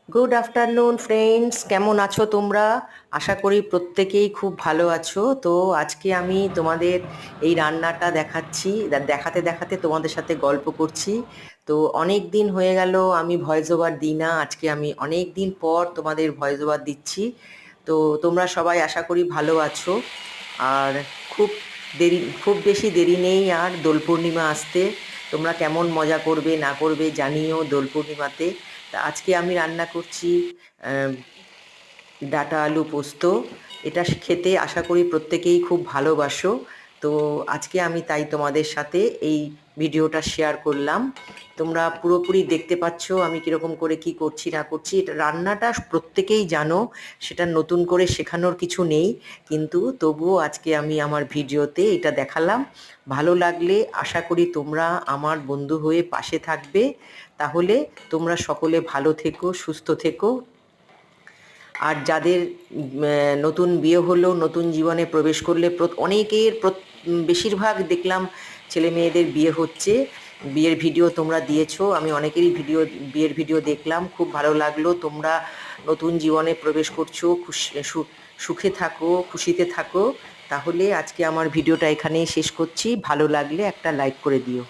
Good afternoon friends, কেমন আছো তোমরা? আশা করি প্রত্যেকেই খুব ভালো আছো। তো আজকে আমি তোমাদের এই রান্নাটা দেখাচ্ছি, দেখাতে দেখাতে তোমাদের সাথে গল্প করছি। তো অনেক দিন হয়ে গেল আমি ভয়েস ওভার দিই না, আজকে আমি অনেক দিন পর তোমাদের ভয়েস ওভার দিচ্ছি। তো তোমরা সবাই আশা করি ভালো আছো। আর খুব খুব বেশি দেরি নেই আর দোল পূর্ণিমা আসতে। তোমরা কেমন মজা করবে না করবে জানিও দোল পূর্ণিমাতে। তা আজকে আমি রান্না করছি আহ, ডাঁটা আলু পোস্ত। এটা খেতে আশা করি প্রত্যেকেই খুব ভালোবাসো। তো আজকে আমি তাই তোমাদের সাথে এই ভিডিওটা শেয়ার করলাম। তোমরা পুরোপুরি দেখতে পাচ্ছ আমি কিরকম করে কি করছি না করছি। এটা রান্নাটা প্রত্যেকেই জানো, সেটা নতুন করে শেখানোর কিছু নেই। কিন্তু তবুও আজকে আমি আমার ভিডিওতে এটা দেখালাম। ভালো লাগলে আশা করি তোমরা আমার বন্ধু হয়ে পাশে থাকবে। তাহলে তোমরা সকলে ভালো থেকো, সুস্থ থেকো। আর যাদের নতুন বিয়ে হলো, নতুন জীবনে প্রবেশ করলে অনেকের বেশিরভাগ দেখলাম ছেলে মেয়েদের বিয়ে হচ্ছে। বিয়ের ভিডিও তোমরা দিয়েছো, আমি অনেকেরই বিয়ের ভিডিও দেখলাম, খুব ভালো লাগলো। তোমরা নতুন জীবনে প্রবেশ করছো, সুখে থাকো, খুশিতে থাকো। তাহলে আজকে আমার ভিডিওটা এখানেই শেষ করছি। ভালো লাগলে একটা লাইক করে দিও।